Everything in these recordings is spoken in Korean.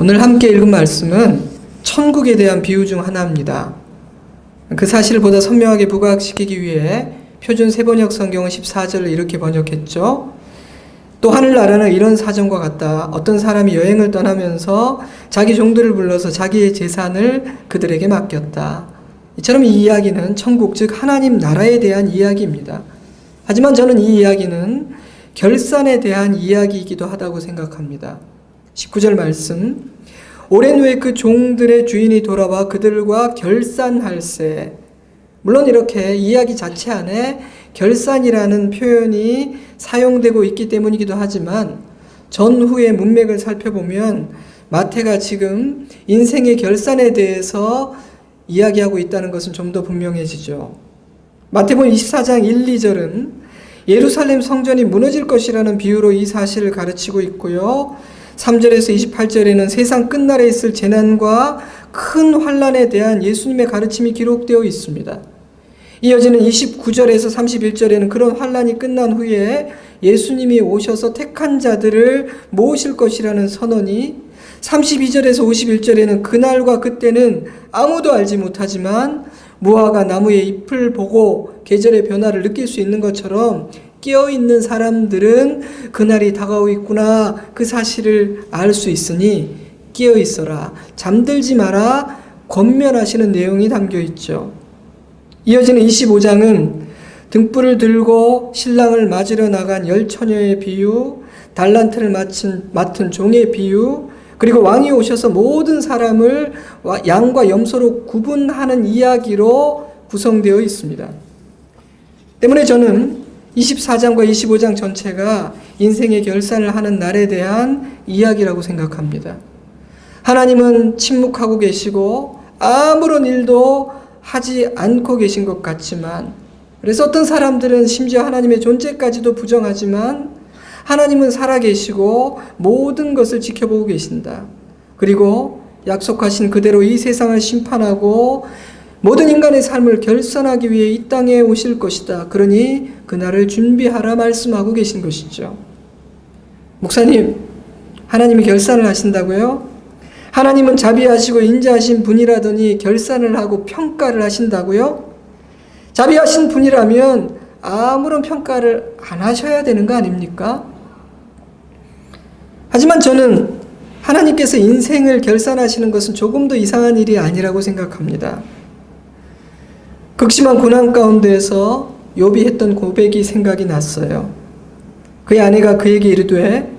오늘 함께 읽은 말씀은 천국에 대한 비유 중 하나입니다. 그 사실을 보다 선명하게 부각시키기 위해 표준 세번역 성경은 14절을 이렇게 번역했죠. 또 하늘나라는 이런 사정과 같다. 어떤 사람이 여행을 떠나면서 자기 종들을 불러서 자기의 재산을 그들에게 맡겼다. 이처럼 이 이야기는 천국, 즉 하나님 나라에 대한 이야기입니다. 하지만 저는 이 이야기는 결산에 대한 이야기이기도 하다고 생각합니다. 19절 말씀, 오랜 후에 그 종들의 주인이 돌아와 그들과 결산할세. 물론 이렇게 이야기 자체 안에 결산이라는 표현이 사용되고 있기 때문이기도 하지만 전후의 문맥을 살펴보면 마태가 지금 인생의 결산에 대해서 이야기하고 있다는 것은 좀 더 분명해지죠. 마태복음 24장 1, 2절은 예루살렘 성전이 무너질 것이라는 비유로 이 사실을 가르치고 있고요. 3절에서 28절에는 세상 끝날에 있을 재난과 큰 환난에 대한 예수님의 가르침이 기록되어 있습니다. 이어지는 29절에서 31절에는 그런 환난이 끝난 후에 예수님이 오셔서 택한 자들을 모으실 것이라는 선언이, 32절에서 51절에는 그날과 그때는 아무도 알지 못하지만 무화과 나무의 잎을 보고 계절의 변화를 느낄 수 있는 것처럼 깨어있는 사람들은 그날이 다가오고 있구나, 그 사실을 알 수 있으니 깨어있어라, 잠들지 마라 권면하시는 내용이 담겨있죠. 이어지는 25장은 등불을 들고 신랑을 맞으러 나간 10처녀의 비유, 달란트를 맡은 종의 비유, 그리고 왕이 오셔서 모든 사람을 양과 염소로 구분하는 이야기로 구성되어 있습니다. 때문에 저는 24장과 25장 전체가 인생의 결산을 하는 날에 대한 이야기라고 생각합니다. 하나님은 침묵하고 계시고 아무런 일도 하지 않고 계신 것 같지만, 그래서 어떤 사람들은 심지어 하나님의 존재까지도 부정하지만 하나님은 살아계시고 모든 것을 지켜보고 계신다. 그리고 약속하신 그대로 이 세상을 심판하고 모든 인간의 삶을 결산하기 위해 이 땅에 오실 것이다. 그러니 그날을 준비하라 말씀하고 계신 것이죠. 목사님, 하나님이 결산을 하신다고요? 하나님은 자비하시고 인자하신 분이라더니 결산을 하고 평가를 하신다고요? 자비하신 분이라면 아무런 평가를 안 하셔야 되는 거 아닙니까? 하지만 저는 하나님께서 인생을 결산하시는 것은 조금 더 이상한 일이 아니라고 생각합니다. 극심한 고난 가운데에서 욥이 했던 고백이 생각이 났어요. 그의 아내가 그에게 이르되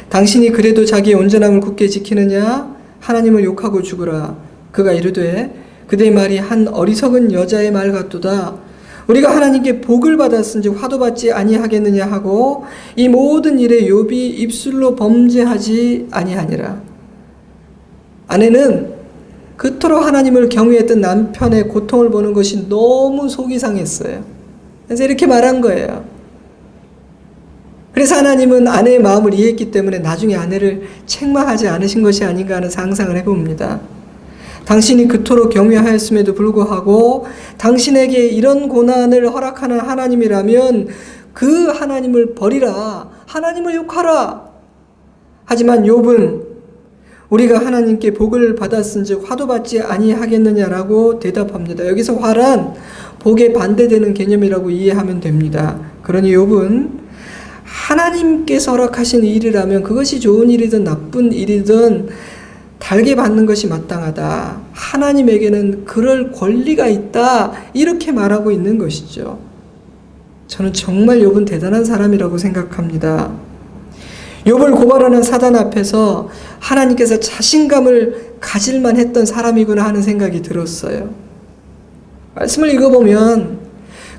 당신이 그래도 자기의 온전함을 굳게 지키느냐? 하나님을 욕하고 죽으라. 그가 이르되 그대의 말이 한 어리석은 여자의 말 같도다. 우리가 하나님께 복을 받았은즉 화도 받지 아니하겠느냐 하고 이 모든 일에 욥이 입술로 범죄하지 아니하니라. 아내는 그토록 하나님을 경외했던 남편의 고통을 보는 것이 너무 속이 상했어요. 그래서 이렇게 말한 거예요. 그래서 하나님은 아내의 마음을 이해했기 때문에 나중에 아내를 책망하지 않으신 것이 아닌가 하는 상상을 해봅니다. 당신이 그토록 경외하였음에도 불구하고 당신에게 이런 고난을 허락하는 하나님이라면 그 하나님을 버리라, 하나님을 욕하라. 하지만 욥은 우리가 하나님께 복을 받았은즉 화도 받지 아니하겠느냐라고 대답합니다. 여기서 화란 복에 반대되는 개념이라고 이해하면 됩니다. 그러니 욥은 하나님께서 허락하신 일이라면 그것이 좋은 일이든 나쁜 일이든 달게 받는 것이 마땅하다. 하나님에게는 그럴 권리가 있다. 이렇게 말하고 있는 것이죠. 저는 정말 욥은 대단한 사람이라고 생각합니다. 욥을 고발하는 사단 앞에서 하나님께서 자신감을 가질만 했던 사람이구나 하는 생각이 들었어요. 말씀을 읽어보면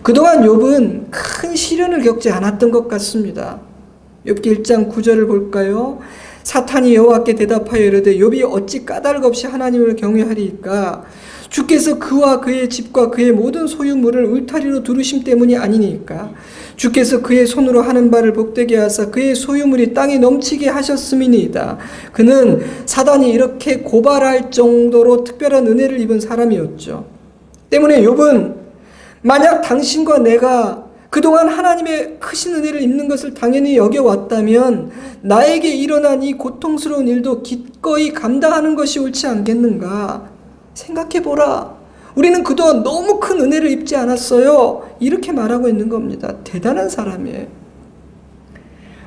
그동안 욥은 큰 시련을 겪지 않았던 것 같습니다. 욥기 1장 9절을 볼까요? 사탄이 여호와께 대답하여 이르되 욥이 어찌 까닭 없이 하나님을 경외하리이까? 주께서 그와 그의 집과 그의 모든 소유물을 울타리로 두르심 때문이 아니니까? 주께서 그의 손으로 하는 바를 복되게 하사 그의 소유물이 땅에 넘치게 하셨음이니이다. 그는 사단이 이렇게 고발할 정도로 특별한 은혜를 입은 사람이었죠. 때문에 욥은 만약 당신과 내가 그동안 하나님의 크신 은혜를 입는 것을 당연히 여겨왔다면 나에게 일어난 이 고통스러운 일도 기꺼이 감당하는 것이 옳지 않겠는가? 생각해보라. 우리는 그동안 너무 큰 은혜를 입지 않았어요. 이렇게 말하고 있는 겁니다. 대단한 사람이에요.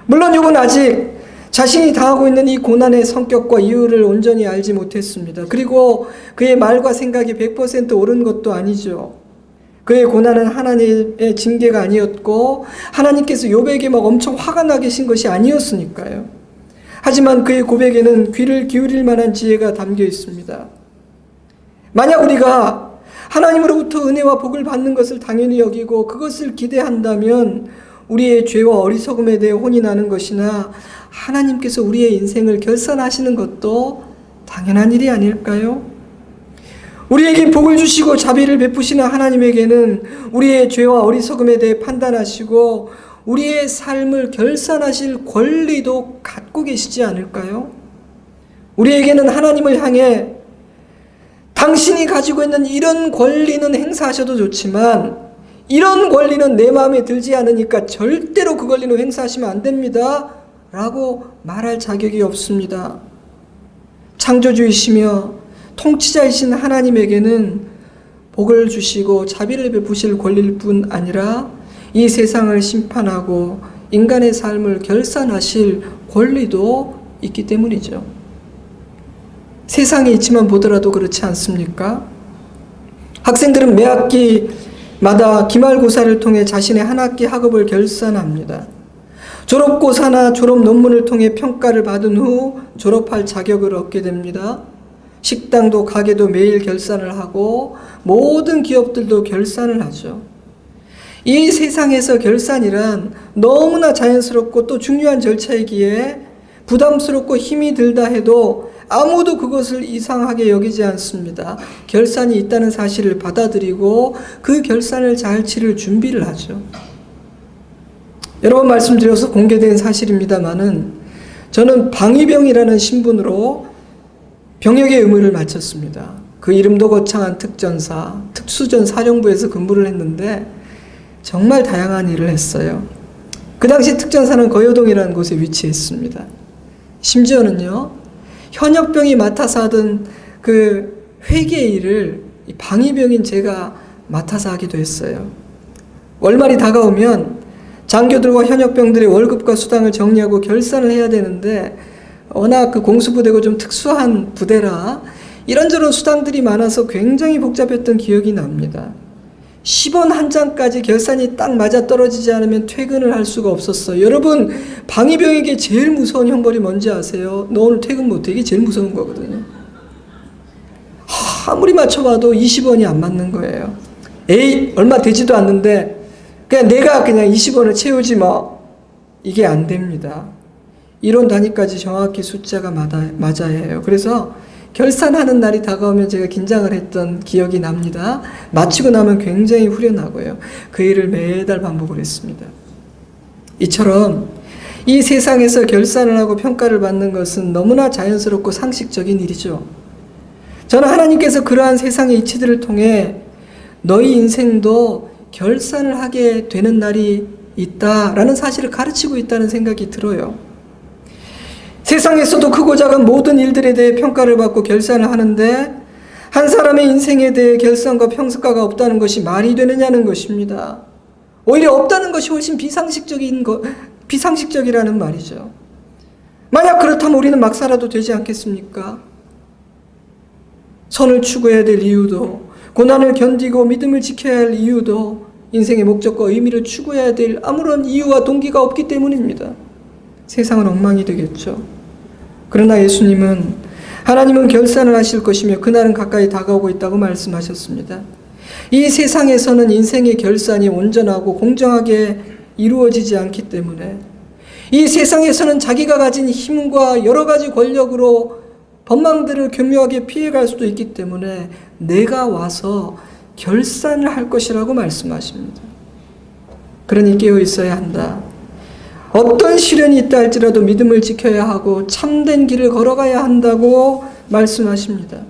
물론 요건 아직 자신이 당하고 있는 이 고난의 성격과 이유를 온전히 알지 못했습니다. 그리고 그의 말과 생각이 100% 옳은 것도 아니죠. 그의 고난은 하나님의 징계가 아니었고 하나님께서 욥에게 막 엄청 화가 나 계신 것이 아니었으니까요. 하지만 그의 고백에는 귀를 기울일 만한 지혜가 담겨 있습니다. 만약 우리가 하나님으로부터 은혜와 복을 받는 것을 당연히 여기고 그것을 기대한다면 우리의 죄와 어리석음에 대해 혼이 나는 것이나 하나님께서 우리의 인생을 결산하시는 것도 당연한 일이 아닐까요? 우리에게 복을 주시고 자비를 베푸시는 하나님에게는 우리의 죄와 어리석음에 대해 판단하시고 우리의 삶을 결산하실 권리도 갖고 계시지 않을까요? 우리에게는 하나님을 향해 당신이 가지고 있는 이런 권리는 행사하셔도 좋지만 이런 권리는 내 마음에 들지 않으니까 절대로 그 권리는 행사하시면 안 됩니다 라고 말할 자격이 없습니다. 창조주이시며 통치자이신 하나님에게는 복을 주시고 자비를 베푸실 권리일 뿐 아니라 이 세상을 심판하고 인간의 삶을 결산하실 권리도 있기 때문이죠. 세상에 있지만 보더라도 그렇지 않습니까? 학생들은 매 학기마다 기말고사를 통해 자신의 한 학기 학업을 결산합니다. 졸업고사나 졸업 논문을 통해 평가를 받은 후 졸업할 자격을 얻게 됩니다. 식당도 가게도 매일 결산을 하고 모든 기업들도 결산을 하죠. 이 세상에서 결산이란 너무나 자연스럽고 또 중요한 절차이기에 부담스럽고 힘이 들다 해도 아무도 그것을 이상하게 여기지 않습니다. 결산이 있다는 사실을 받아들이고 그 결산을 잘 치를 준비를 하죠. 여러 번 말씀드려서 공개된 사실입니다만은 저는 방위병이라는 신분으로 병역의 의무를 마쳤습니다. 그 이름도 거창한 특전사, 특수전 사령부에서 근무를 했는데 정말 다양한 일을 했어요. 그 당시 특전사는 거여동이라는 곳에 위치했습니다. 심지어는요, 현역병이 맡아서 하던 그 회계 일을 방위병인 제가 맡아서 하기도 했어요. 월말이 다가오면 장교들과 현역병들의 월급과 수당을 정리하고 결산을 해야 되는데 워낙 그 공수부대고 좀 특수한 부대라 이런저런 수당들이 많아서 굉장히 복잡했던 기억이 납니다. 10원 한 장까지 결산이 딱 맞아 떨어지지 않으면 퇴근을 할 수가 없었어요. 여러분, 방위병에게 제일 무서운 형벌이 뭔지 아세요? 너 오늘 퇴근 못해. 이게 제일 무서운 거거든요. 아무리 맞춰봐도 20원이 안 맞는 거예요. 에이, 얼마 되지도 않는데 그냥 내가 그냥 20원을 채우지 뭐. 이게 안 됩니다. 이론 단위까지 정확히 숫자가 맞아야 해요. 그래서 결산하는 날이 다가오면 제가 긴장을 했던 기억이 납니다. 마치고 나면 굉장히 후련하고요. 그 일을 매달 반복을 했습니다. 이처럼 이 세상에서 결산을 하고 평가를 받는 것은 너무나 자연스럽고 상식적인 일이죠. 저는 하나님께서 그러한 세상의 이치들을 통해 너희 인생도 결산을 하게 되는 날이 있다라는 사실을 가르치고 있다는 생각이 들어요. 세상에서도 크고 작은 모든 일들에 대해 평가를 받고 결산을 하는데 한 사람의 인생에 대해 결산과 평가가 없다는 것이 말이 되느냐는 것입니다. 오히려 없다는 것이 훨씬 비상식적이라는 말이죠. 만약 그렇다면 우리는 막 살아도 되지 않겠습니까? 선을 추구해야 될 이유도, 고난을 견디고 믿음을 지켜야 할 이유도, 인생의 목적과 의미를 추구해야 될 아무런 이유와 동기가 없기 때문입니다. 세상은 엉망이 되겠죠. 그러나 예수님은 하나님은 결산을 하실 것이며 그날은 가까이 다가오고 있다고 말씀하셨습니다. 이 세상에서는 인생의 결산이 온전하고 공정하게 이루어지지 않기 때문에 이 세상에서는 자기가 가진 힘과 여러 가지 권력으로 법망들을 교묘하게 피해갈 수도 있기 때문에 내가 와서 결산을 할 것이라고 말씀하십니다. 그러니 깨어 있어야 한다. 어떤 시련이 있다 할지라도 믿음을 지켜야 하고 참된 길을 걸어가야 한다고 말씀하십니다.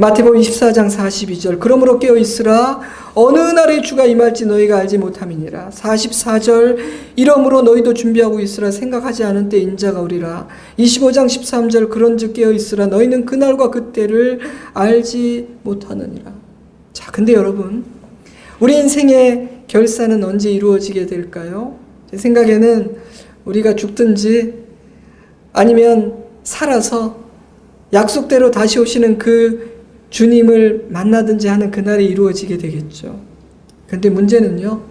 마태복음 24장 42절 그러므로 깨어있으라 어느 날에 주가 임할지 너희가 알지 못함이니라. 44절 이러므로 너희도 준비하고 있으라 생각하지 않은 때 인자가 오리라. 25장 13절 그런즉 깨어있으라 너희는 그날과 그때를 알지 못하느니라. 자, 근데 여러분, 우리 인생의 결산은 언제 이루어지게 될까요? 제 생각에는 우리가 죽든지 아니면 살아서 약속대로 다시 오시는 그 주님을 만나든지 하는 그날이 이루어지게 되겠죠. 그런데 문제는요,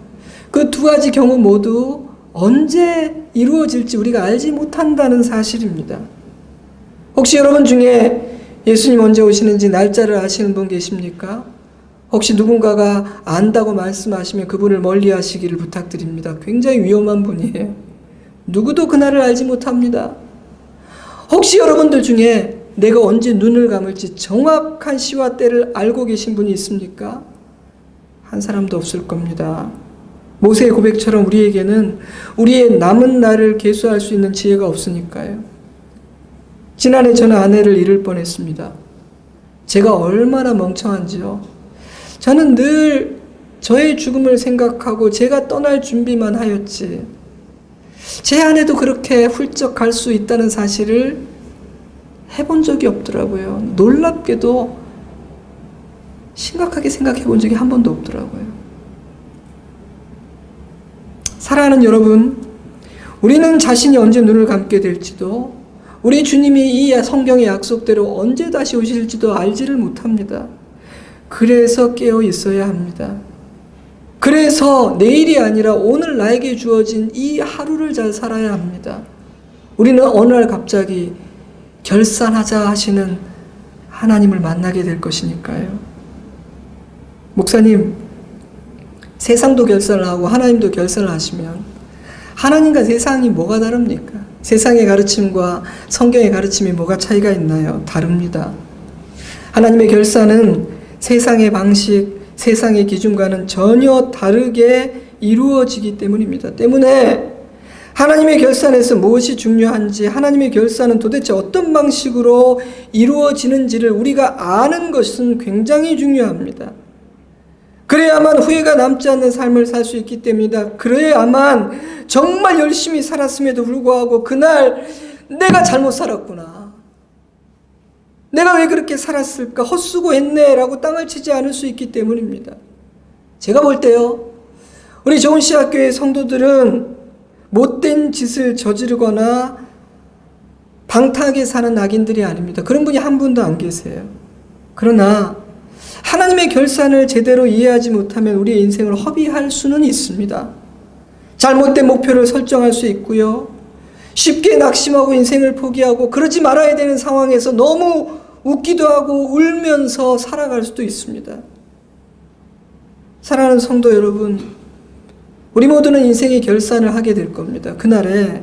그 두 가지 경우 모두 언제 이루어질지 우리가 알지 못한다는 사실입니다. 혹시 여러분 중에 예수님 언제 오시는지 날짜를 아시는 분 계십니까? 혹시 누군가가 안다고 말씀하시면 그분을 멀리 하시기를 부탁드립니다. 굉장히 위험한 분이에요. 누구도 그날을 알지 못합니다. 혹시 여러분들 중에 내가 언제 눈을 감을지 정확한 시와 때를 알고 계신 분이 있습니까? 한 사람도 없을 겁니다. 모세의 고백처럼 우리에게는 우리의 남은 날을 계수할 수 있는 지혜가 없으니까요. 지난해 저는 아내를 잃을 뻔했습니다. 제가 얼마나 멍청한지요. 저는 늘 저의 죽음을 생각하고 제가 떠날 준비만 하였지. 제 아내도 그렇게 훌쩍 갈 수 있다는 사실을 해본 적이 없더라고요. 놀랍게도 심각하게 생각해 본 적이 한 번도 없더라고요. 사랑하는 여러분, 우리는 자신이 언제 눈을 감게 될지도 우리 주님이 이 성경의 약속대로 언제 다시 오실지도 알지를 못합니다. 그래서 깨어 있어야 합니다. 그래서 내일이 아니라 오늘 나에게 주어진 이 하루를 잘 살아야 합니다. 우리는 어느 날 갑자기 결산하자 하시는 하나님을 만나게 될 것이니까요. 목사님, 세상도 결산을 하고 하나님도 결산을 하시면 하나님과 세상이 뭐가 다릅니까? 세상의 가르침과 성경의 가르침이 뭐가 차이가 있나요? 다릅니다. 하나님의 결산은 세상의 방식, 세상의 기준과는 전혀 다르게 이루어지기 때문입니다. 때문에 하나님의 결산에서 무엇이 중요한지, 하나님의 결산은 도대체 어떤 방식으로 이루어지는지를 우리가 아는 것은 굉장히 중요합니다. 그래야만 후회가 남지 않는 삶을 살 수 있기 때문이다. 그래야만 정말 열심히 살았음에도 불구하고 그날 내가 잘못 살았구나, 내가 왜 그렇게 살았을까, 헛수고했네 라고 땅을 치지 않을 수 있기 때문입니다. 제가 볼 때요, 우리 좋은시학교의 성도들은 못된 짓을 저지르거나 방탕하게 사는 악인들이 아닙니다. 그런 분이 한 분도 안 계세요. 그러나 하나님의 결산을 제대로 이해하지 못하면 우리의 인생을 허비할 수는 있습니다. 잘못된 목표를 설정할 수 있고요. 쉽게 낙심하고 인생을 포기하고 그러지 말아야 되는 상황에서 너무 웃기도 하고 울면서 살아갈 수도 있습니다. 사랑하는 성도 여러분, 우리 모두는 인생의 결산을 하게 될 겁니다. 그날에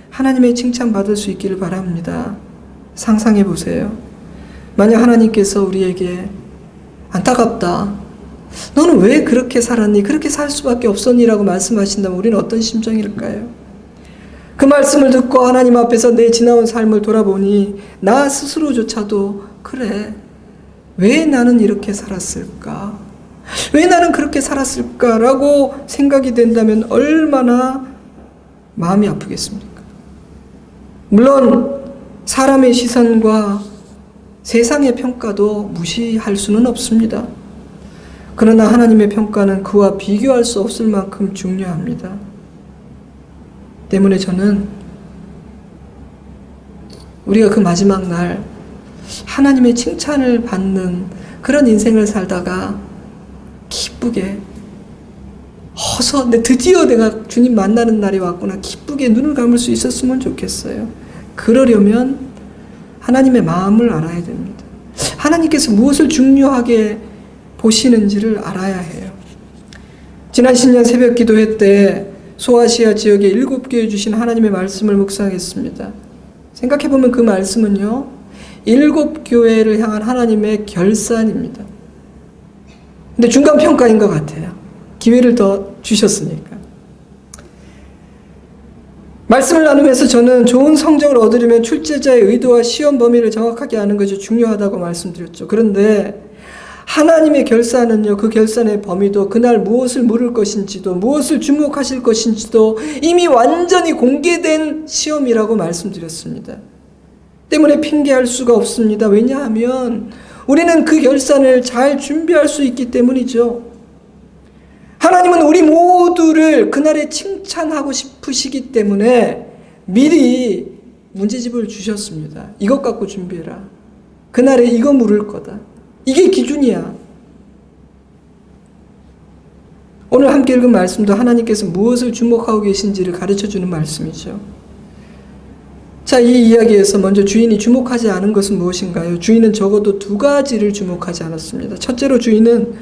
하나님의 칭찬받을 수 있기를 바랍니다. 상상해 보세요. 만약 하나님께서 우리에게 안타깝다, 너는 왜 그렇게 살았니? 그렇게 살 수밖에 없었니? 라고 말씀하신다면 우리는 어떤 심정일까요? 그 말씀을 듣고 하나님 앞에서 내 지나온 삶을 돌아보니 나 스스로조차도 그래, 왜 나는 이렇게 살았을까? 왜 나는 그렇게 살았을까라고 생각이 된다면 얼마나 마음이 아프겠습니까? 물론 사람의 시선과 세상의 평가도 무시할 수는 없습니다. 그러나 하나님의 평가는 그와 비교할 수 없을 만큼 중요합니다. 때문에 저는 우리가 그 마지막 날 하나님의 칭찬을 받는 그런 인생을 살다가 기쁘게 드디어 내가 주님 만나는 날이 왔구나, 기쁘게 눈을 감을 수 있었으면 좋겠어요. 그러려면 하나님의 마음을 알아야 됩니다. 하나님께서 무엇을 중요하게 보시는지를 알아야 해요. 지난 신년 새벽 기도회 때 소아시아 지역의 7교회 주신 하나님의 말씀을 묵상했습니다. 생각해보면 그 말씀은요, 7교회를 향한 하나님의 결산입니다. 근데 중간평가인 것 같아요. 기회를 더 주셨으니까. 말씀을 나누면서 저는 좋은 성적을 얻으려면 출제자의 의도와 시험 범위를 정확하게 아는 것이 중요하다고 말씀드렸죠. 그런데 하나님의 결산은요, 그 결산의 범위도 그날 무엇을 물을 것인지도 무엇을 주목하실 것인지도 이미 완전히 공개된 시험이라고 말씀드렸습니다. 때문에 핑계할 수가 없습니다. 왜냐하면 우리는 그 결산을 잘 준비할 수 있기 때문이죠. 하나님은 우리 모두를 그날에 칭찬하고 싶으시기 때문에 미리 문제집을 주셨습니다. 이것 갖고 준비해라. 그날에 이거 물을 거다. 이게 기준이야. 오늘 함께 읽은 말씀도 하나님께서 무엇을 주목하고 계신지를 가르쳐주는 말씀이죠. 자, 이 이야기에서 먼저 주인이 주목하지 않은 것은 무엇인가요? 주인은 적어도 두 가지를 주목하지 않았습니다. 첫째로 주인은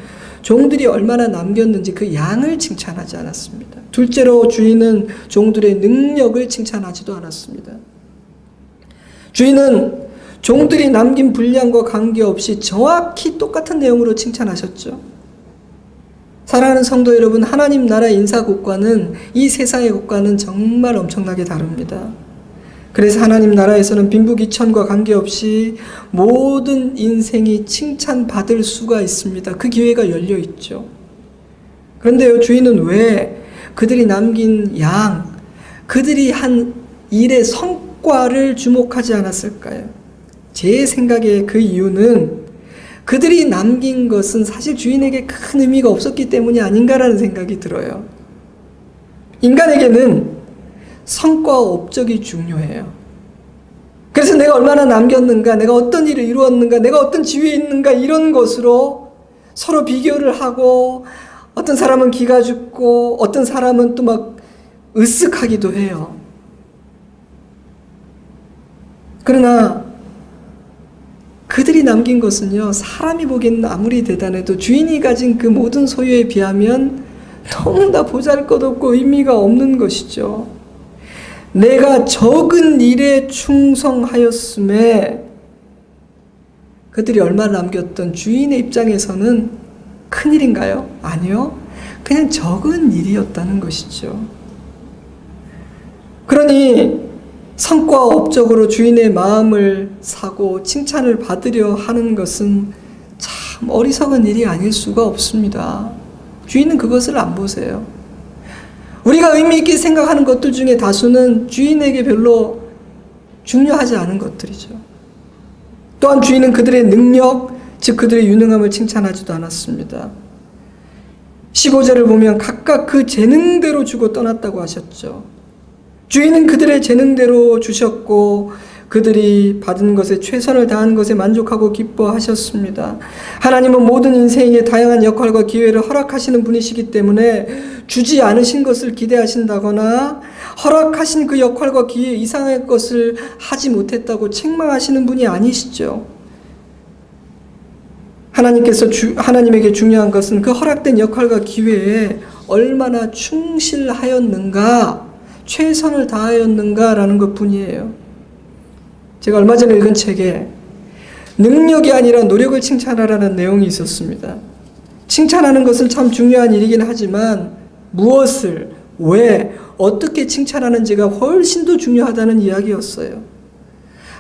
종들이 얼마나 남겼는지 그 양을 칭찬하지 않았습니다. 둘째로 주인은 종들의 능력을 칭찬하지도 않았습니다. 주인은 종들이 남긴 분량과 관계없이 정확히 똑같은 내용으로 칭찬하셨죠. 사랑하는 성도 여러분, 하나님 나라 인사국과는 이 세상의 국과는 정말 엄청나게 다릅니다. 그래서 하나님 나라에서는 빈부귀천과 관계없이 모든 인생이 칭찬받을 수가 있습니다. 그 기회가 열려 있죠. 그런데요, 주인은 왜 그들이 남긴 양, 그들이 한 일의 성과를 주목하지 않았을까요? 제 생각에 그 이유는 그들이 남긴 것은 사실 주인에게 큰 의미가 없었기 때문이 아닌가라는 생각이 들어요. 인간에게는 성과와 업적이 중요해요. 그래서 내가 얼마나 남겼는가, 내가 어떤 일을 이루었는가, 내가 어떤 지위에 있는가, 이런 것으로 서로 비교를 하고, 어떤 사람은 기가 죽고 어떤 사람은 또 막 으쓱하기도 해요. 그러나 그들이 남긴 것은요, 사람이 보기에는 아무리 대단해도 주인이 가진 그 모든 소유에 비하면 너무나 보잘것없고 의미가 없는 것이죠. 내가 적은 일에 충성하였음에 그들이 얼마나 남겼던 주인의 입장에서는 큰일인가요? 아니요. 그냥 적은 일이었다는 것이죠. 그러니 성과 업적으로 주인의 마음을 사고 칭찬을 받으려 하는 것은 참 어리석은 일이 아닐 수가 없습니다. 주인은 그것을 안 보세요. 우리가 의미 있게 생각하는 것들 중에 다수는 주인에게 별로 중요하지 않은 것들이죠. 또한 주인은 그들의 능력, 즉 그들의 유능함을 칭찬하지도 않았습니다. 15절을 보면 각각 그 재능대로 주고 떠났다고 하셨죠. 주인은 그들의 재능대로 주셨고 그들이 받은 것에 최선을 다한 것에 만족하고 기뻐하셨습니다. 하나님은 모든 인생에 다양한 역할과 기회를 허락하시는 분이시기 때문에 주지 않으신 것을 기대하신다거나 허락하신 그 역할과 기회 이상의 것을 하지 못했다고 책망하시는 분이 아니시죠. 하나님에게 중요한 것은 그 허락된 역할과 기회에 얼마나 충실하였는가, 최선을 다하였는가라는 것뿐이에요. 제가 얼마 전에 읽은 책에 능력이 아니라 노력을 칭찬하라는 내용이 있었습니다. 칭찬하는 것은 참 중요한 일이긴 하지만 무엇을, 왜, 어떻게 칭찬하는지가 훨씬 더 중요하다는 이야기였어요.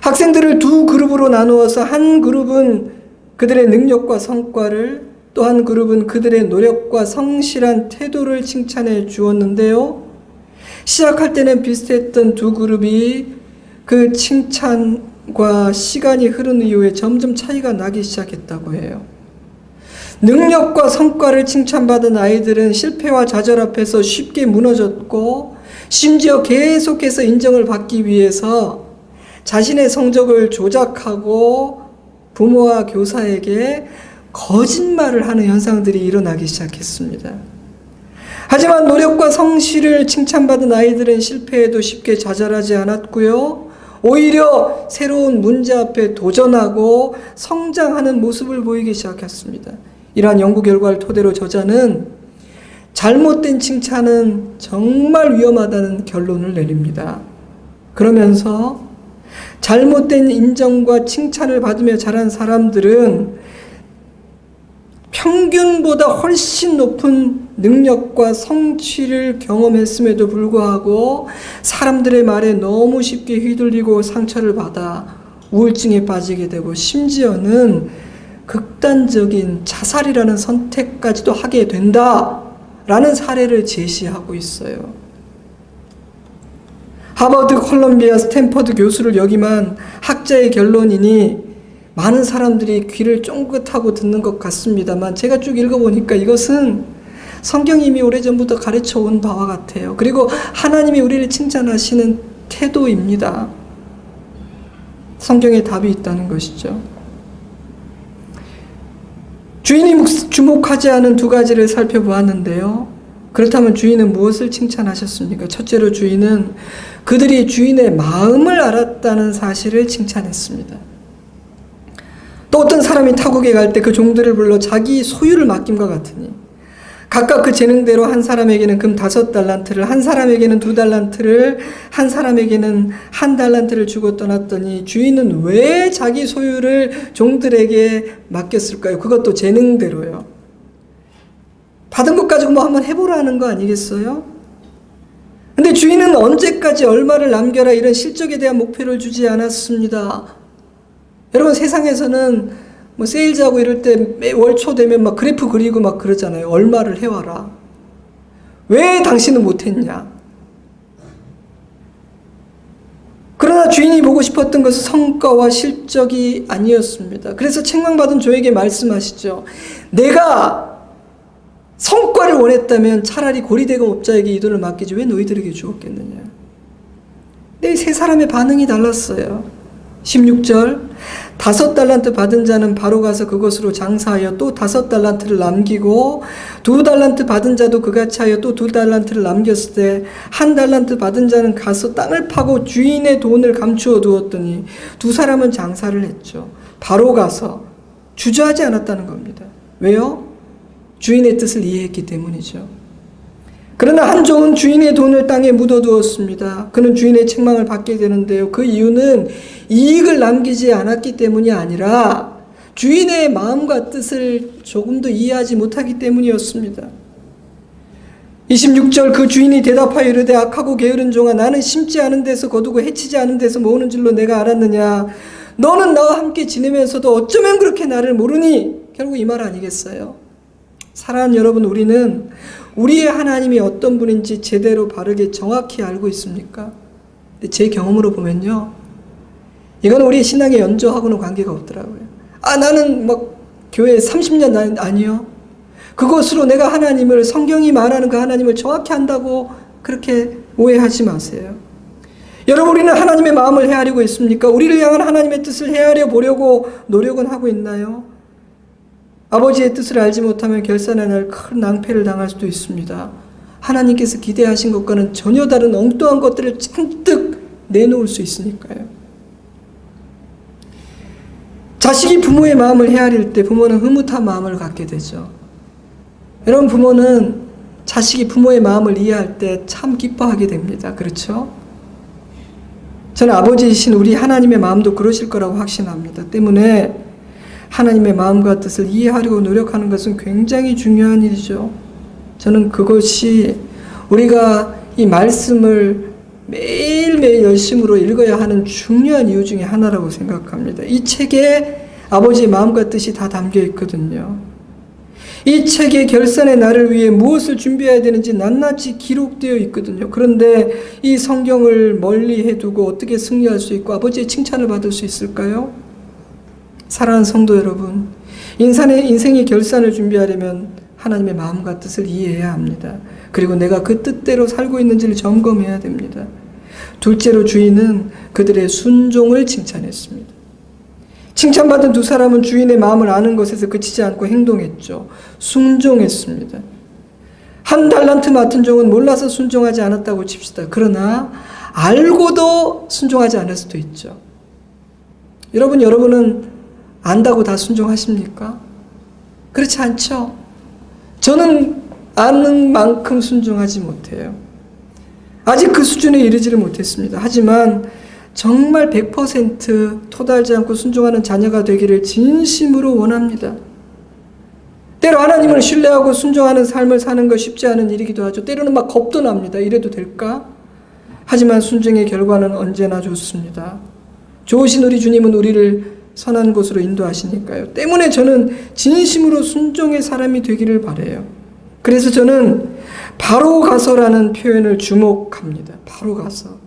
학생들을 두 그룹으로 나누어서 한 그룹은 그들의 능력과 성과를, 또 한 그룹은 그들의 노력과 성실한 태도를 칭찬해 주었는데요. 시작할 때는 비슷했던 두 그룹이 그 칭찬과 시간이 흐른 이후에 점점 차이가 나기 시작했다고 해요. 능력과 성과를 칭찬받은 아이들은 실패와 좌절 앞에서 쉽게 무너졌고 심지어 계속해서 인정을 받기 위해서 자신의 성적을 조작하고 부모와 교사에게 거짓말을 하는 현상들이 일어나기 시작했습니다. 하지만 노력과 성실을 칭찬받은 아이들은 실패에도 쉽게 좌절하지 않았고요. 오히려 새로운 문제 앞에 도전하고 성장하는 모습을 보이기 시작했습니다. 이러한 연구 결과를 토대로 저자는 잘못된 칭찬은 정말 위험하다는 결론을 내립니다. 그러면서 잘못된 인정과 칭찬을 받으며 자란 사람들은 평균보다 훨씬 높은 능력과 성취를 경험했음에도 불구하고 사람들의 말에 너무 쉽게 휘둘리고 상처를 받아 우울증에 빠지게 되고 심지어는 극단적인 자살이라는 선택까지도 하게 된다라는 사례를 제시하고 있어요. 하버드, 콜롬비아, 스탠퍼드 교수를 역임한 학자의 결론이니 많은 사람들이 귀를 쫑긋하고 듣는 것 같습니다만 제가 쭉 읽어보니까 이것은 성경이 이미 오래전부터 가르쳐온 바와 같아요. 그리고 하나님이 우리를 칭찬하시는 태도입니다. 성경에 답이 있다는 것이죠. 주인이 주목하지 않은 두 가지를 살펴보았는데요. 그렇다면 주인은 무엇을 칭찬하셨습니까? 첫째로 주인은 그들이 주인의 마음을 알았다는 사실을 칭찬했습니다. 또 어떤 사람이 타국에 갈 때 그 종들을 불러 자기 소유를 맡김과 같으니 각각 그 재능대로 한 사람에게는 금 5달란트를, 한 사람에게는 2달란트를, 한 사람에게는 1달란트를 주고 떠났더니 주인은 왜 자기 소유를 종들에게 맡겼을까요? 그것도 재능대로요. 받은 것 가지고 뭐 한번 해보라는 거 아니겠어요? 근데 주인은 언제까지 얼마를 남겨라 이런 실적에 대한 목표를 주지 않았습니다. 여러분 세상에서는 뭐 세일즈하고 이럴 때 월초 되면 막 그래프 그리고 막 그러잖아요. 얼마를 해와라. 왜 당신은 못했냐? 그러나 주인이 보고 싶었던 것은 성과와 실적이 아니었습니다. 그래서 책망받은 조에게 말씀하시죠. 내가 성과를 원했다면 차라리 고리대금업자에게 이 돈을 맡기지 왜 너희들에게 주었겠느냐. 근데 세 사람의 반응이 달랐어요. 16절 5달란트 받은 자는 바로 가서 그것으로 장사하여 또 5달란트를 남기고 2달란트 받은 자도 그같이 하여 또 2달란트를 남겼을 때 1달란트 받은 자는 가서 땅을 파고 주인의 돈을 감추어 두었더니 두 사람은 장사를 했죠. 바로 가서 주저하지 않았다는 겁니다. 왜요? 주인의 뜻을 이해했기 때문이죠. 그러나 한 종은 주인의 돈을 땅에 묻어두었습니다. 그는 주인의 책망을 받게 되는데요. 그 이유는 이익을 남기지 않았기 때문이 아니라 주인의 마음과 뜻을 조금도 이해하지 못하기 때문이었습니다. 26절 그 주인이 대답하여 이르되 악하고 게으른 종아 나는 심지 않은 데서 거두고 해치지 않은 데서 모으는 줄로 내가 알았느냐. 너는 나와 함께 지내면서도 어쩌면 그렇게 나를 모르니. 결국 이 말 아니겠어요? 사랑하는 여러분, 우리는 우리의 하나님이 어떤 분인지 제대로 바르게 정확히 알고 있습니까? 제 경험으로 보면요, 이건 우리 신앙의 연조하고는 관계가 없더라고요. 나는 막 교회 30년 아니요. 그것으로 내가 하나님을, 성경이 말하는 그 하나님을 정확히 안다고 그렇게 오해하지 마세요. 여러분, 우리는 하나님의 마음을 헤아리고 있습니까? 우리를 향한 하나님의 뜻을 헤아려 보려고 노력은 하고 있나요? 아버지의 뜻을 알지 못하면 결산의 날 큰 낭패를 당할 수도 있습니다. 하나님께서 기대하신 것과는 전혀 다른 엉뚱한 것들을 잔뜩 내놓을 수 있으니까요. 자식이 부모의 마음을 헤아릴 때 부모는 흐뭇한 마음을 갖게 되죠. 여러분, 부모는 자식이 부모의 마음을 이해할 때 참 기뻐하게 됩니다. 그렇죠? 저는 아버지이신 우리 하나님의 마음도 그러실 거라고 확신합니다. 때문에 하나님의 마음과 뜻을 이해하려고 노력하는 것은 굉장히 중요한 일이죠. 저는 그것이 우리가 이 말씀을 매일매일 열심으로 읽어야 하는 중요한 이유 중에 하나라고 생각합니다. 이 책에 아버지의 마음과 뜻이 다 담겨 있거든요. 이 책의 결산의 날을 위해 무엇을 준비해야 되는지 낱낱이 기록되어 있거든요. 그런데 이 성경을 멀리 해두고 어떻게 승리할 수 있고 아버지의 칭찬을 받을 수 있을까요? 사랑하는 성도 여러분, 인생의 결산을 준비하려면 하나님의 마음과 뜻을 이해해야 합니다. 그리고 내가 그 뜻대로 살고 있는지를 점검해야 됩니다. 둘째로 주인은 그들의 순종을 칭찬했습니다. 칭찬받은 두 사람은 주인의 마음을 아는 것에서 그치지 않고 행동했죠. 순종했습니다. 1달란트 맡은 종은 몰라서 순종하지 않았다고 칩시다. 그러나 알고도 순종하지 않을 수도 있죠. 여러분은 안다고 다 순종하십니까? 그렇지 않죠? 저는 아는 만큼 순종하지 못해요. 아직 그 수준에 이르지를 못했습니다. 하지만 정말 100% 토달지 않고 순종하는 자녀가 되기를 진심으로 원합니다. 때로 하나님을 신뢰하고 순종하는 삶을 사는 것 쉽지 않은 일이기도 하죠. 때로는 막 겁도 납니다. 이래도 될까? 하지만 순종의 결과는 언제나 좋습니다. 좋으신 우리 주님은 우리를 선한 곳으로 인도하시니까요. 때문에 저는 진심으로 순종의 사람이 되기를 바라요. 그래서 저는 바로 가서라는 표현을 주목합니다. 바로 가서.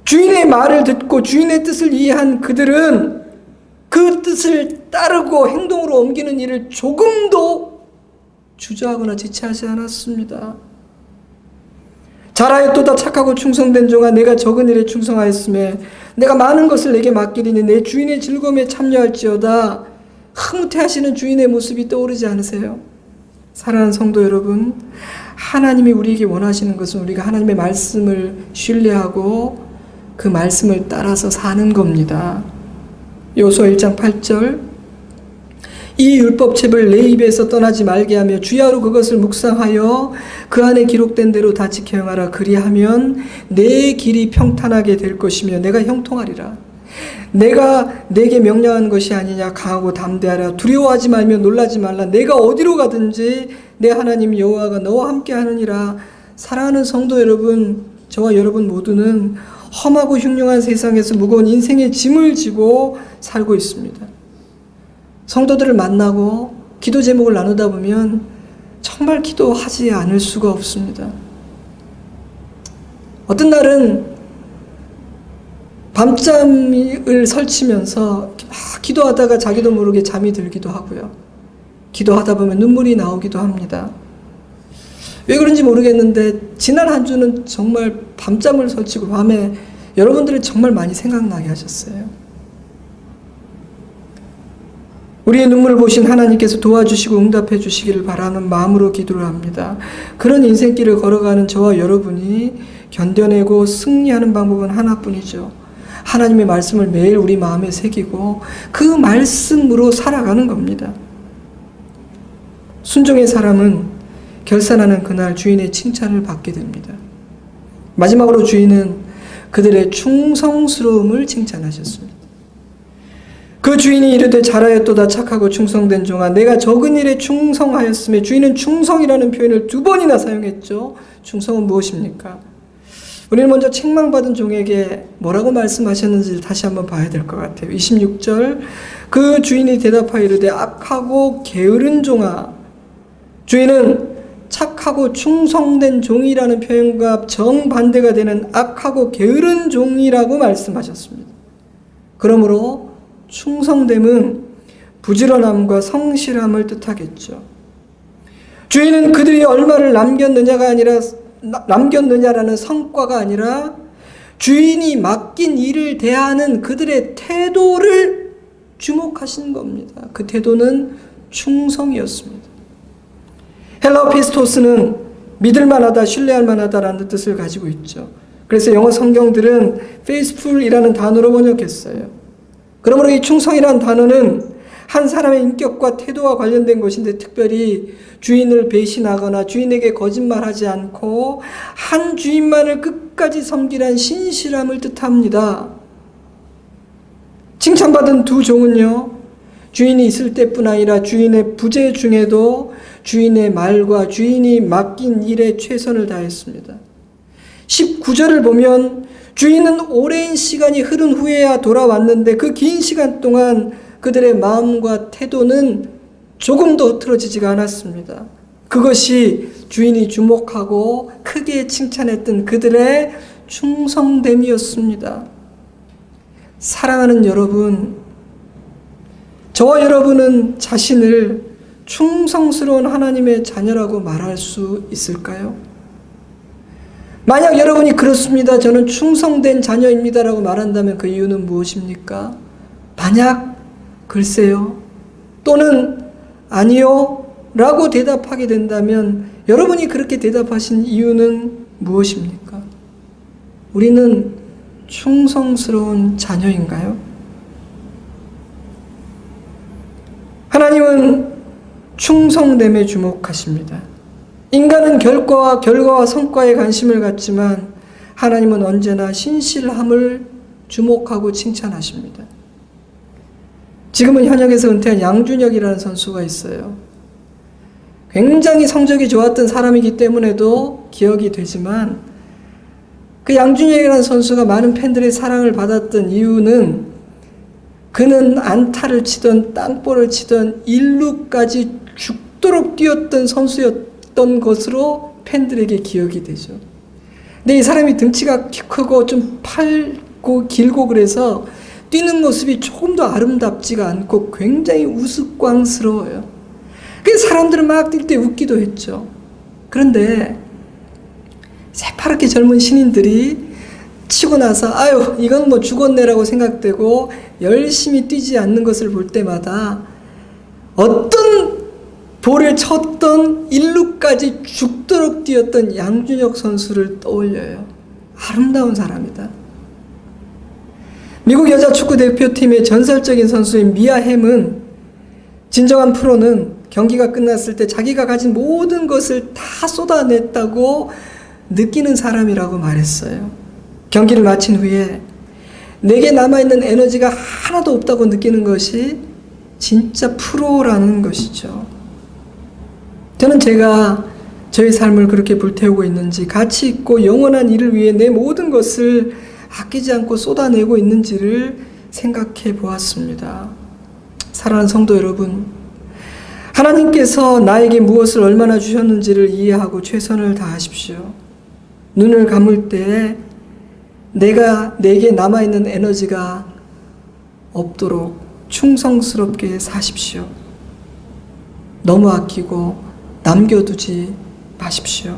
주인의 말을 듣고 주인의 뜻을 이해한 그들은 그 뜻을 따르고 행동으로 옮기는 일을 조금도 주저하거나 지체하지 않았습니다. 잘하였도다 착하고 충성된 종아, 내가 적은 일에 충성하였으며 내가 많은 것을 내게 맡기리니 내 주인의 즐거움에 참여할지어다. 흐뭇해하시는 주인의 모습이 떠오르지 않으세요? 사랑하는 성도 여러분, 하나님이 우리에게 원하시는 것은 우리가 하나님의 말씀을 신뢰하고 그 말씀을 따라서 사는 겁니다. 요수아 1장 8절, 이 율법책을 내 입에서 떠나지 말게 하며 주야로 그것을 묵상하여 그 안에 기록된 대로 다 지켜 행하라. 그리하면 내 길이 평탄하게 될 것이며 내가 형통하리라. 내가 내게 명령한 것이 아니냐. 강하고 담대하라. 두려워하지 말며 놀라지 말라. 내가 어디로 가든지 내 하나님 여호와가 너와 함께 하느니라. 사랑하는 성도 여러분, 저와 여러분 모두는 험하고 흉흉한 세상에서 무거운 인생의 짐을 지고 살고 있습니다. 성도들을 만나고 기도 제목을 나누다 보면 정말 기도하지 않을 수가 없습니다. 어떤 날은 밤잠을 설치면서 막 기도하다가 자기도 모르게 잠이 들기도 하고요. 기도하다 보면 눈물이 나오기도 합니다. 왜 그런지 모르겠는데 지난 한 주는 정말 밤잠을 설치고 밤에 여러분들이 정말 많이 생각나게 하셨어요. 우리의 눈물을 보신 하나님께서 도와주시고 응답해 주시기를 바라는 마음으로 기도를 합니다. 그런 인생길을 걸어가는 저와 여러분이 견뎌내고 승리하는 방법은 하나뿐이죠. 하나님의 말씀을 매일 우리 마음에 새기고 그 말씀으로 살아가는 겁니다. 순종의 사람은 결산하는 그날 주인의 칭찬을 받게 됩니다. 마지막으로 주인은 그들의 충성스러움을 칭찬하셨습니다. 그 주인이 이르되 잘하였도다 착하고 충성된 종아, 내가 적은 일에 충성하였으며, 주인은 충성이라는 표현을 2번이나 사용했죠. 충성은 무엇입니까? 우리는 먼저 책망받은 종에게 뭐라고 말씀하셨는지 다시 한번 봐야 될 것 같아요. 26절, 그 주인이 대답하여 이르되 악하고 게으른 종아. 주인은 착하고 충성된 종이라는 표현과 정반대가 되는 악하고 게으른 종이라고 말씀하셨습니다. 그러므로 충성됨은 부지런함과 성실함을 뜻하겠죠. 주인은 그들이 얼마를 남겼느냐라는 성과가 아니라 주인이 맡긴 일을 대하는 그들의 태도를 주목하신 겁니다. 그 태도는 충성이었습니다. 헬라어 피스토스는 믿을만하다, 신뢰할만하다라는 뜻을 가지고 있죠. 그래서 영어 성경들은 faithful이라는 단어로 번역했어요. 그러므로 이 충성이라는 단어는 한 사람의 인격과 태도와 관련된 것인데, 특별히 주인을 배신하거나 주인에게 거짓말하지 않고 한 주인만을 끝까지 섬기란 신실함을 뜻합니다. 칭찬받은 2 종은요, 주인이 있을 때뿐 아니라 주인의 부재 중에도 주인의 말과 주인이 맡긴 일에 최선을 다했습니다. 19절을 보면 주인은 오랜 시간이 흐른 후에야 돌아왔는데 그 긴 시간 동안 그들의 마음과 태도는 조금도 흐트러지지가 않았습니다. 그것이 주인이 주목하고 크게 칭찬했던 그들의 충성됨이었습니다. 사랑하는 여러분, 저와 여러분은 자신을 충성스러운 하나님의 자녀라고 말할 수 있을까요? 만약 여러분이 그렇습니다, 저는 충성된 자녀입니다라고 말한다면 그 이유는 무엇입니까? 만약 글쎄요 또는 아니요 라고 대답하게 된다면 여러분이 그렇게 대답하신 이유는 무엇입니까? 우리는 충성스러운 자녀인가요? 하나님은 충성됨에 주목하십니다. 인간은 결과와 성과에 관심을 갖지만 하나님은 언제나 신실함을 주목하고 칭찬하십니다. 지금은 현역에서 은퇴한 양준혁이라는 선수가 있어요. 굉장히 성적이 좋았던 사람이기 때문에도 기억이 되지만, 그 양준혁이라는 선수가 많은 팬들의 사랑을 받았던 이유는 그는 안타를 치던 땅볼을 치던 1루까지 죽도록 뛰었던 선수였던 것으로 팬들에게 기억이 되죠. 근데 이 사람이 등치가 크고 좀 팔고 길고 그래서 뛰는 모습이 조금 더 아름답지가 않고 굉장히 우스꽝스러워요. 그래서 사람들은 막 뛸 때 웃기도 했죠. 그런데 새파랗게 젊은 신인들이 치고 나서 아유 이건 뭐 죽었네라고 생각되고 열심히 뛰지 않는 것을 볼 때마다 어떤 볼을 쳤던 1루까지 죽도록 뛰었던 양준혁 선수를 떠올려요. 아름다운 사람이다. 미국 여자 축구 대표팀의 전설적인 선수인 미아 햄은 진정한 프로는 경기가 끝났을 때 자기가 가진 모든 것을 다 쏟아냈다고 느끼는 사람이라고 말했어요. 경기를 마친 후에 내게 남아있는 에너지가 하나도 없다고 느끼는 것이 진짜 프로라는 것이죠. 저는 제가 저의 삶을 그렇게 불태우고 있는지, 가치 있고 영원한 일을 위해 내 모든 것을 아끼지 않고 쏟아내고 있는지를 생각해 보았습니다. 사랑하는 성도 여러분, 하나님께서 나에게 무엇을 얼마나 주셨는지를 이해하고 최선을 다하십시오. 눈을 감을 때 내게 남아있는 에너지가 없도록 충성스럽게 사십시오. 너무 아끼고 남겨두지 마십시오.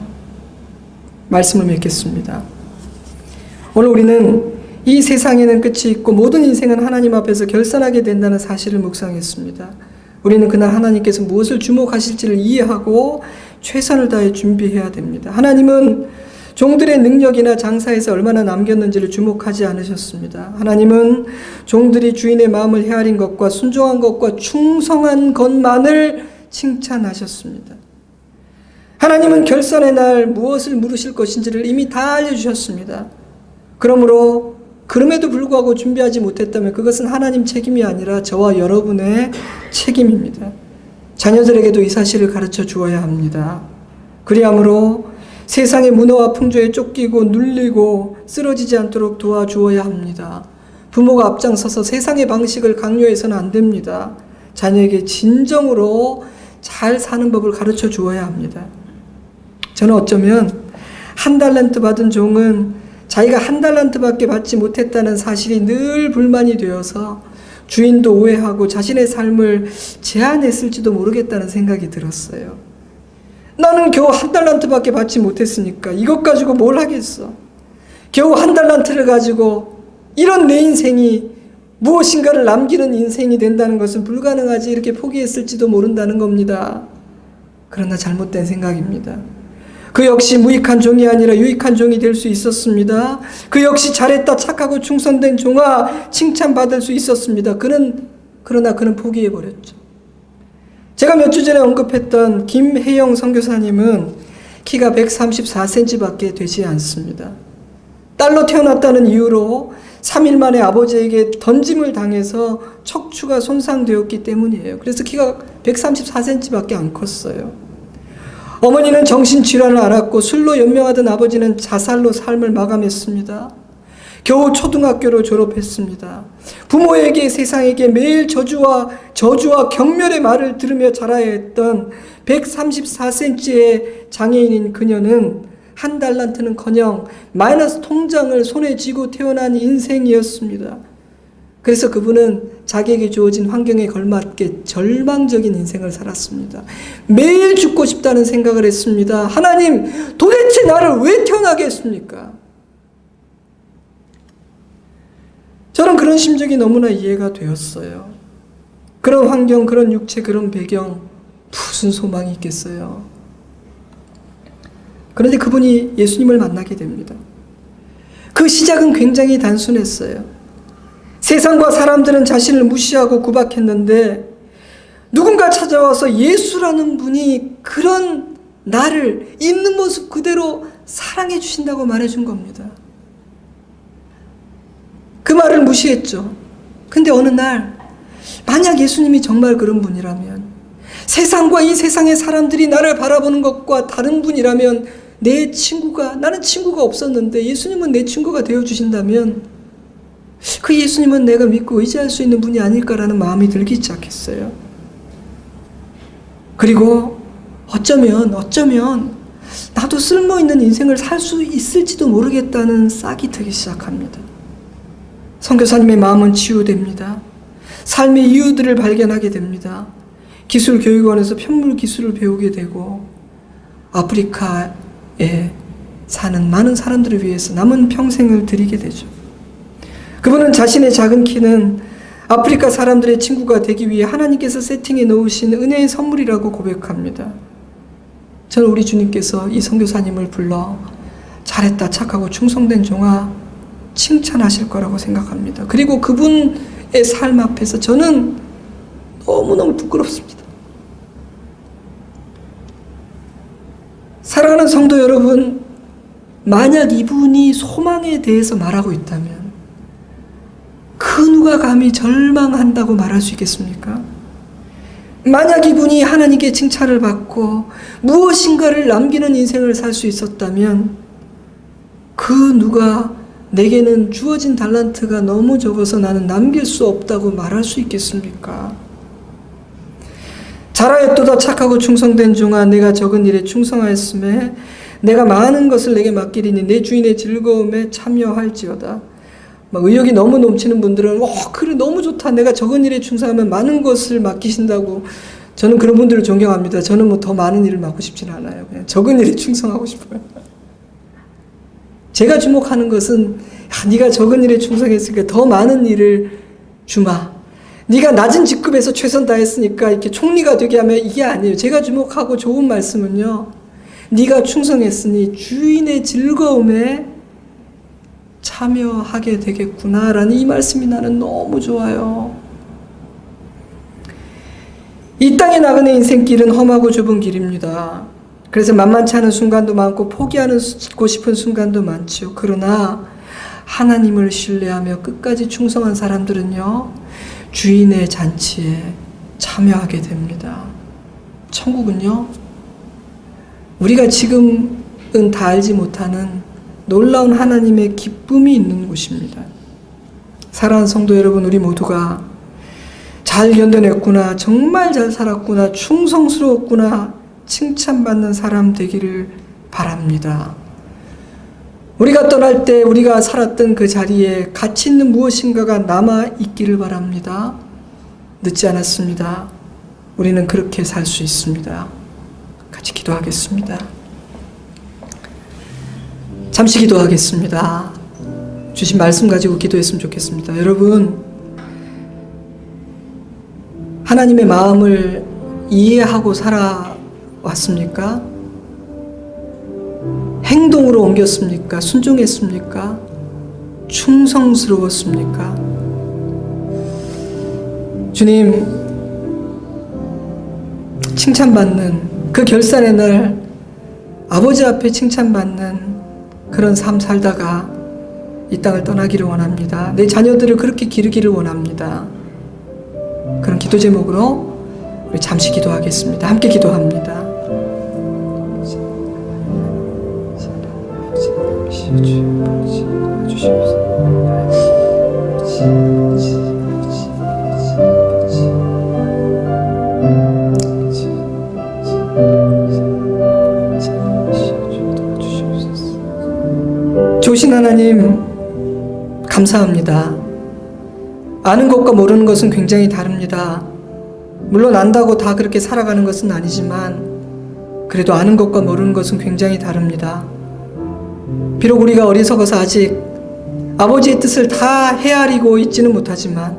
말씀을 맺겠습니다. 오늘 우리는 이 세상에는 끝이 있고 모든 인생은 하나님 앞에서 결산하게 된다는 사실을 묵상했습니다. 우리는 그날 하나님께서 무엇을 주목하실지를 이해하고 최선을 다해 준비해야 됩니다. 하나님은 종들의 능력이나 장사에서 얼마나 남겼는지를 주목하지 않으셨습니다. 하나님은 종들이 주인의 마음을 헤아린 것과 순종한 것과 충성한 것만을 칭찬하셨습니다. 하나님은 결산의 날 무엇을 물으실 것인지를 이미 다 알려주셨습니다. 그럼에도 불구하고 준비하지 못했다면 그것은 하나님 책임이 아니라 저와 여러분의 책임입니다. 자녀들에게도 이 사실을 가르쳐 주어야 합니다. 그리하므로 세상의 문화와 풍조에 쫓기고 눌리고 쓰러지지 않도록 도와주어야 합니다. 부모가 앞장서서 세상의 방식을 강요해서는 안 됩니다. 자녀에게 진정으로 잘 사는 법을 가르쳐 주어야 합니다. 저는 어쩌면 한 달란트 받은 종은 자기가 한 달란트밖에 받지 못했다는 사실이 늘 불만이 되어서 주인도 오해하고 자신의 삶을 제한했을지도 모르겠다는 생각이 들었어요. 나는 겨우 한 달란트밖에 받지 못했으니까 이것 가지고 뭘 하겠어. 겨우 한 달란트를 가지고 이런 내 인생이 무엇인가를 남기는 인생이 된다는 것은 불가능하지, 이렇게 포기했을지도 모른다는 겁니다. 그러나 잘못된 생각입니다. 그 역시 무익한 종이 아니라 유익한 종이 될 수 있었습니다. 그 역시 잘했다, 착하고 충성된 종아, 칭찬받을 수 있었습니다. 그러나 그는 포기해버렸죠. 제가 몇 주 전에 언급했던 김혜영 선교사님은 키가 134cm밖에 되지 않습니다. 딸로 태어났다는 이유로 3일 만에 아버지에게 던짐을 당해서 척추가 손상되었기 때문이에요. 그래서 키가 134cm밖에 안 컸어요. 어머니는 정신질환을 앓았고 술로 연명하던 아버지는 자살로 삶을 마감했습니다. 겨우 초등학교로 졸업했습니다. 부모에게, 세상에게 매일 저주와 경멸의 말을 들으며 자라야 했던 134cm의 장애인인 그녀는 한 달란트는커녕 마이너스 통장을 손에 쥐고 태어난 인생이었습니다. 그래서 그분은 자기에게 주어진 환경에 걸맞게 절망적인 인생을 살았습니다. 매일 죽고 싶다는 생각을 했습니다. 하나님, 도대체 나를 왜 태어나게 했습니까? 저는 그런 심정이 너무나 이해가 되었어요. 그런 환경, 그런 육체, 그런 배경, 무슨 소망이 있겠어요? 그런데 그분이 예수님을 만나게 됩니다. 그 시작은 굉장히 단순했어요. 세상과 사람들은 자신을 무시하고 구박했는데 누군가 찾아와서 예수라는 분이 그런 나를 있는 모습 그대로 사랑해 주신다고 말해준 겁니다. 그 말을 무시했죠. 근데 어느 날 만약 예수님이 정말 그런 분이라면, 세상과 이 세상의 사람들이 나를 바라보는 것과 다른 분이라면 나는 친구가 없었는데 예수님은 내 친구가 되어주신다면 그 예수님은 내가 믿고 의지할 수 있는 분이 아닐까라는 마음이 들기 시작했어요. 그리고 어쩌면 나도 쓸모있는 인생을 살 수 있을지도 모르겠다는 싹이 트기 시작합니다. 선교사님의 마음은 치유됩니다. 삶의 이유들을 발견하게 됩니다. 기술교육원에서 편물 기술을 배우게 되고 아프리카에 사는 많은 사람들을 위해서 남은 평생을 드리게 되죠. 그분은 자신의 작은 키는 아프리카 사람들의 친구가 되기 위해 하나님께서 세팅해 놓으신 은혜의 선물이라고 고백합니다. 저는 우리 주님께서 이 선교사님을 불러 잘했다, 착하고 충성된 종아 칭찬하실 거라고 생각합니다. 그리고 그분의 삶 앞에서 저는 너무너무 부끄럽습니다. 사랑하는 성도 여러분, 만약 이분이 소망에 대해서 말하고 있다면 그 누가 감히 절망한다고 말할 수 있겠습니까? 만약 이분이 하나님께 칭찬을 받고 무엇인가를 남기는 인생을 살 수 있었다면 그 누가 내게는 주어진 달란트가 너무 적어서 나는 남길 수 없다고 말할 수 있겠습니까? 잘하였도다 착하고 충성된 종아, 내가 적은 일에 충성하였음에 내가 많은 것을 내게 맡기리니 내 주인의 즐거움에 참여할지어다. 막 의욕이 너무 넘치는 분들은 그래 너무 좋다, 내가 적은 일에 충성하면 많은 것을 맡기신다고. 저는 그런 분들을 존경합니다. 저는 뭐 더 많은 일을 맡고 싶진 않아요. 그냥 적은 일에 충성하고 싶어요. 제가 주목하는 것은 네가 적은 일에 충성했으니까 더 많은 일을 주마. 네가 낮은 직급에서 최선 다했으니까 이렇게 총리가 되게 하면 이게 아니에요. 제가 주목하고 좋은 말씀은요, 네가 충성했으니 주인의 즐거움에 참여하게 되겠구나라는 이 말씀이 나는 너무 좋아요. 이 땅에 나그네 인생길은 험하고 좁은 길입니다. 그래서 만만치 않은 순간도 많고 포기하고 싶은 순간도 많죠. 그러나 하나님을 신뢰하며 끝까지 충성한 사람들은요, 주인의 잔치에 참여하게 됩니다. 천국은요, 우리가 지금은 다 알지 못하는 놀라운 하나님의 기쁨이 있는 곳입니다. 사랑하는 성도 여러분, 우리 모두가 잘 견뎌냈구나, 정말 잘 살았구나, 충성스러웠구나 칭찬받는 사람 되기를 바랍니다. 우리가 떠날 때 우리가 살았던 그 자리에 가치 있는 무엇인가가 남아있기를 바랍니다. 늦지 않았습니다. 우리는 그렇게 살 수 있습니다. 같이 기도하겠습니다. 잠시 기도하겠습니다. 주신 말씀 가지고 기도했으면 좋겠습니다. 여러분, 하나님의 마음을 이해하고 살아왔습니까? 행동으로 옮겼습니까? 순종했습니까? 충성스러웠습니까? 주님, 칭찬받는 그 결산의 날 아버지 앞에 칭찬받는 그런 삶 살다가 이 땅을 떠나기를 원합니다. 내 자녀들을 그렇게 기르기를 원합니다. 그런 기도 제목으로 우리 잠시 기도하겠습니다. 함께 기도합니다. 좋으신 하나님, 감사합니다. 아는 것과 모르는 것은 굉장히 다릅니다. 물론 안다고 다 그렇게 살아가는 것은 아니지만 그래도 아는 것과 모르는 것은 굉장히 다릅니다. 비록 우리가 어리석어서 아직 아버지의 뜻을 다 헤아리고 있지는 못하지만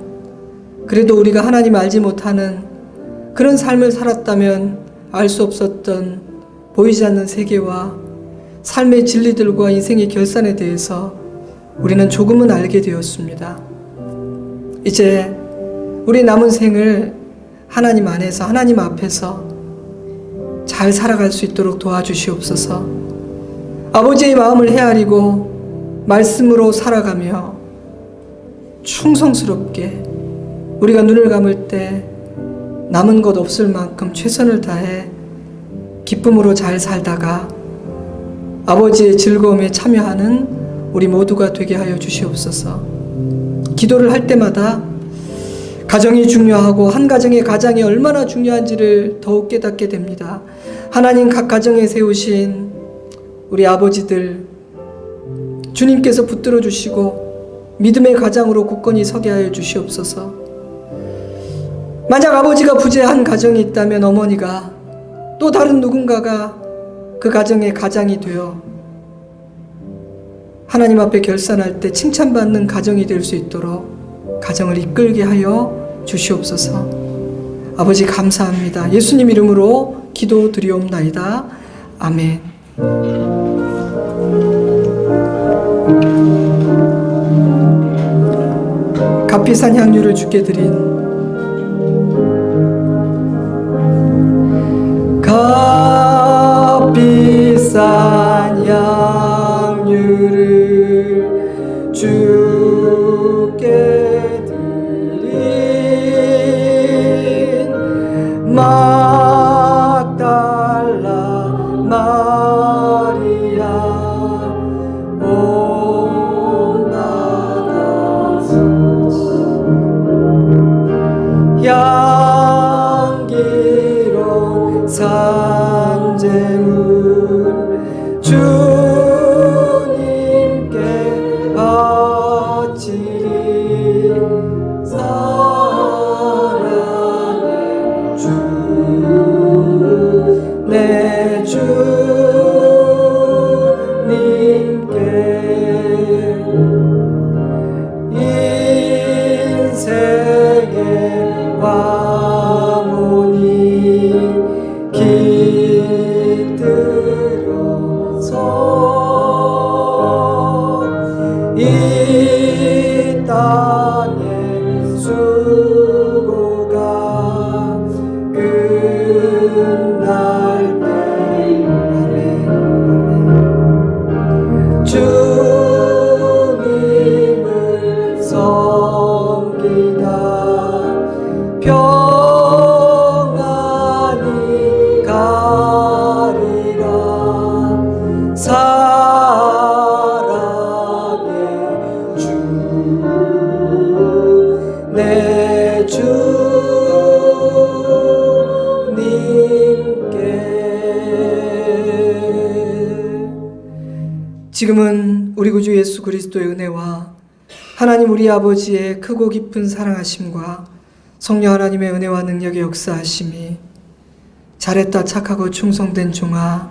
그래도 우리가 하나님 알지 못하는 그런 삶을 살았다면 알 수 없었던 보이지 않는 세계와 삶의 진리들과 인생의 결산에 대해서 우리는 조금은 알게 되었습니다. 이제 우리 남은 생을 하나님 안에서, 하나님 앞에서 잘 살아갈 수 있도록 도와주시옵소서. 아버지의 마음을 헤아리고 말씀으로 살아가며 충성스럽게 우리가 눈을 감을 때 남은 것 없을 만큼 최선을 다해 기쁨으로 잘 살다가 아버지의 즐거움에 참여하는 우리 모두가 되게 하여 주시옵소서. 기도를 할 때마다 가정이 중요하고 한 가정의 가장이 얼마나 중요한지를 더욱 깨닫게 됩니다. 하나님 각 가정에 세우신 우리 아버지들 주님께서 붙들어 주시고 믿음의 가장으로 굳건히 서게 하여 주시옵소서. 만약 아버지가 부재한 가정이 있다면 어머니가 또 다른 누군가가 그 가정의 가장이 되어 하나님 앞에 결산할 때 칭찬받는 가정이 될 수 있도록 가정을 이끌게 하여 주시옵소서. 아버지 감사합니다. 예수님 이름으로 기도드리옵나이다. 아멘. 값비싼 향유를 주께 드린 값비싼 향유를 주께 드린 막달라 마리아 향기로운 산재물 주님께 바치리 사랑의 주 내 주님께 인생의 왕문이 깃들어서 이 땅의 수고가 끝날 때 주님을 섬기다 평안히 가리라 사랑의 주 내 주님께. 지금은 우리 구주 예수 그리스도의 은혜와 하나님 우리 아버지의 크고 깊은 사랑하심과 성령 하나님의 은혜와 능력의 역사하심이 잘했다 착하고 충성된 종아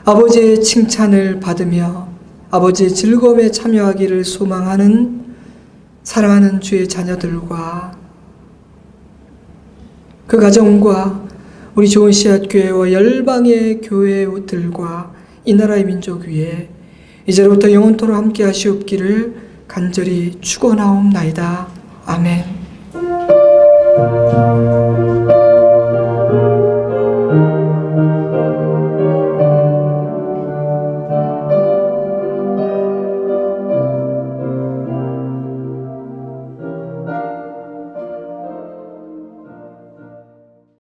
아버지의 칭찬을 받으며 아버지의 즐거움에 참여하기를 소망하는 사랑하는 주의 자녀들과 그 가정과 우리 좋은 씨앗교회와 열방의 교회들과 이 나라의 민족 위에 이제로부터 영원토록 함께 하시옵기를 간절히 축원하옵나이다. 아멘.